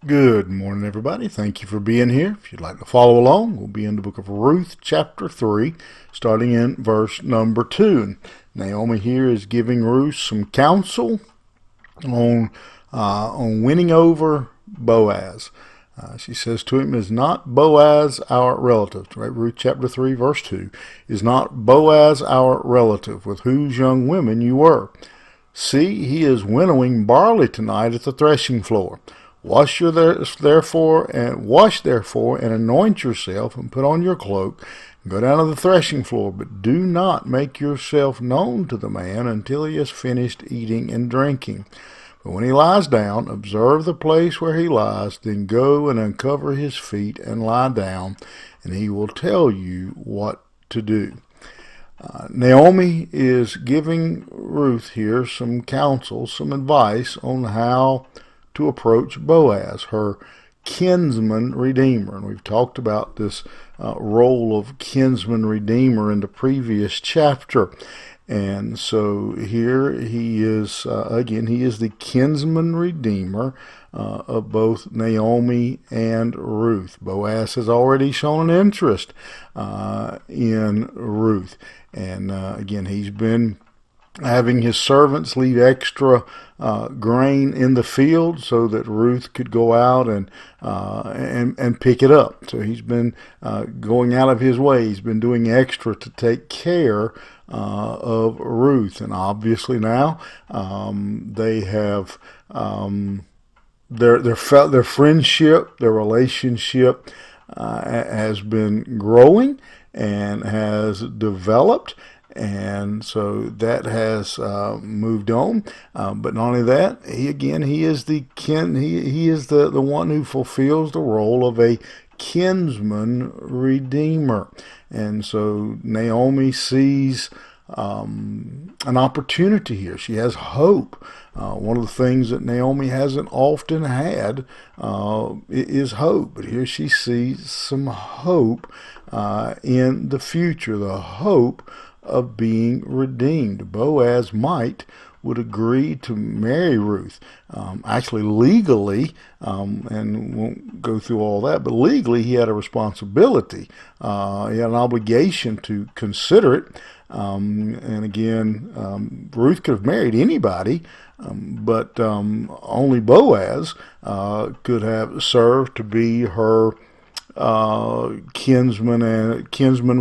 Good morning, everybody. Thank you for being here. If you'd like to follow along, we'll be in the book of Ruth, chapter 3, starting in verse number 2. And Naomi here is giving Ruth some counsel on winning over Boaz. She says to him, "Is not Boaz our relative?" Right? Ruth chapter 3, verse 2. "Is not Boaz our relative, with whose young women you were? See, he is winnowing barley tonight at the threshing floor. Wash therefore and anoint yourself and put on your cloak and go down to the threshing floor, but do not make yourself known to the man until he has finished eating and drinking. But when he lies down, observe the place where he lies, then go and uncover his feet and lie down, and he will tell you what to do." Naomi is giving Ruth here some counsel, some advice on how to approach Boaz, her kinsman redeemer. And we've talked about this role of kinsman redeemer in the previous chapter. And so here he is, again, he is the kinsman redeemer of both Naomi and Ruth. Boaz has already shown an interest in Ruth. And again, he's been having his servants leave extra grain in the field so that Ruth could go out and pick it up. So he's been going out of his way. He's been doing extra to take care of Ruth, and obviously now they have their friendship, their relationship has been growing and has developed. And so that has moved on. But not only that, he is the one who fulfills the role of a kinsman redeemer. And so Naomi sees an opportunity here. She has hope. One of the things that Naomi hasn't often had is hope. But here she sees some hope in the future, the hope of being redeemed. Boaz would agree to marry Ruth. Actually, legally, and won't go through all that, but legally he had a responsibility. He had an obligation to consider it. And again, Ruth could have married anybody, but only Boaz could have served to be her kinsman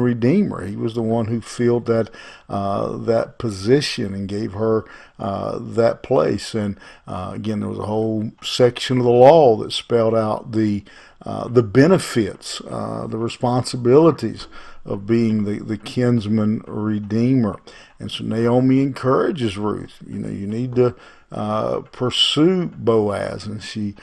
redeemer. He was the one who filled that position and gave her that place. And again, there was a whole section of the law that spelled out the benefits, the responsibilities of being the kinsman redeemer. And so Naomi encourages Ruth. You need to pursue Boaz, and she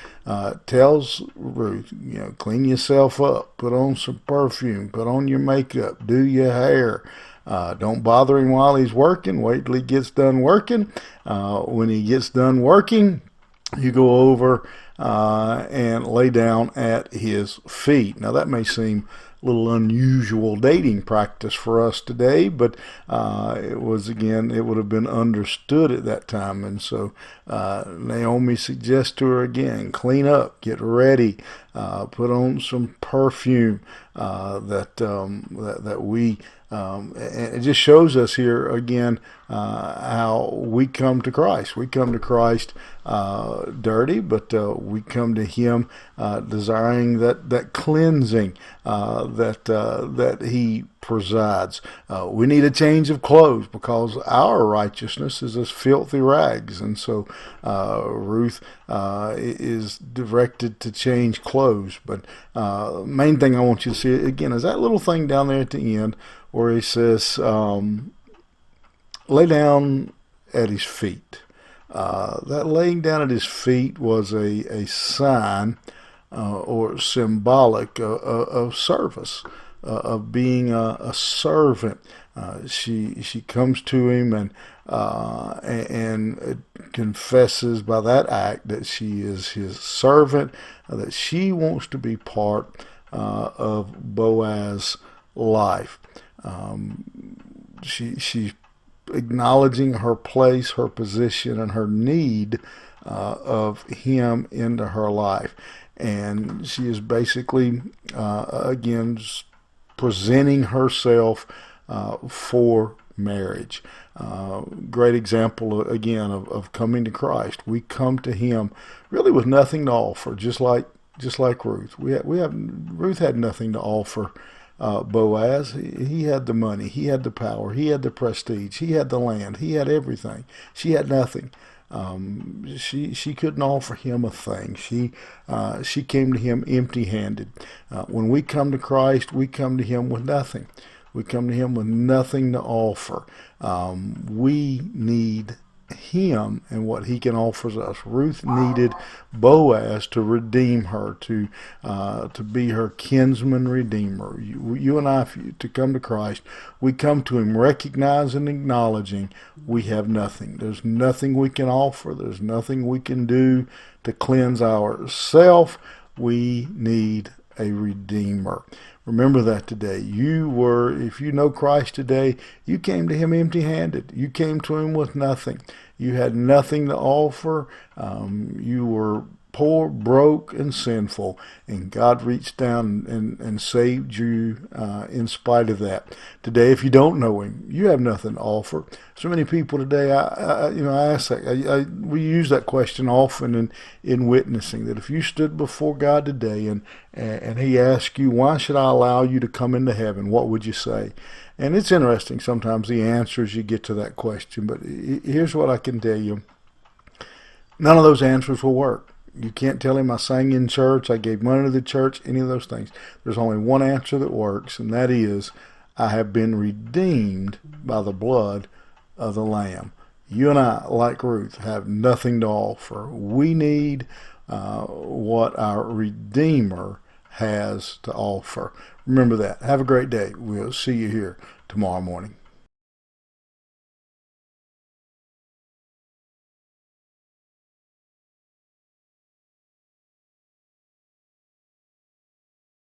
tells Ruth, clean yourself up, put on some perfume, put on your makeup, do your hair. Don't bother him while he's working. Wait till he gets done working. When he gets done working, you go over and lay down at his feet. Now that may seem a little unusual dating practice for us today, but it would have been understood at that time. And so Naomi suggests to her again, clean up, get ready, put on some perfume that we and it just shows us here again how we come to Christ. We come to Christ dirty, but we come to Him desiring that cleansing that He presides. We need a change of clothes because our righteousness is as filthy rags, and so Ruth is directed to change clothes. But main thing I want you to see again is that little thing down there at the end where he says, lay down at his feet. That laying down at his feet was a sign or symbolic of service, of being a servant. She comes to him and confesses by that act that she is his servant, that she wants to be part of Boaz's life. She's acknowledging her place, her position, and her need of him into her life. and she is basically, again, presenting herself for marriage. Great example again of coming to Christ. We come to Him really with nothing to offer, just like Ruth. Ruth had nothing to offer. Boaz, he had the money, he had the power, he had the prestige, he had the land, he had everything. She had nothing. She couldn't offer him a thing. She came to him empty-handed. When we come to Christ, we come to Him with nothing. We come to Him with nothing to offer. We need Him and what He can offer us. Ruth needed Boaz to redeem her, to be her kinsman redeemer. You and I, to come to Christ, we come to Him recognizing and acknowledging we have nothing. There's nothing we can offer. There's nothing we can do to cleanse ourself. We need a redeemer. Remember that today. If you know Christ today, you came to Him empty-handed. You came to Him with nothing. You had nothing to offer. You were poor, broke, and sinful, and God reached down and saved you in spite of that. Today, if you don't know Him, you have nothing to offer. So many people today, I ask that. We use that question often in witnessing, that if you stood before God today and He asked you, why should I allow you to come into heaven, what would you say? And it's interesting sometimes the answers you get to that question, but here's what I can tell you. None of those answers will work. You can't tell Him I sang in church, I gave money to the church, any of those things. There's only one answer that works, and that is, I have been redeemed by the blood of the Lamb. You and I, like Ruth, have nothing to offer. We need what our Redeemer has to offer. Remember that. Have a great day. We'll see you here tomorrow morning.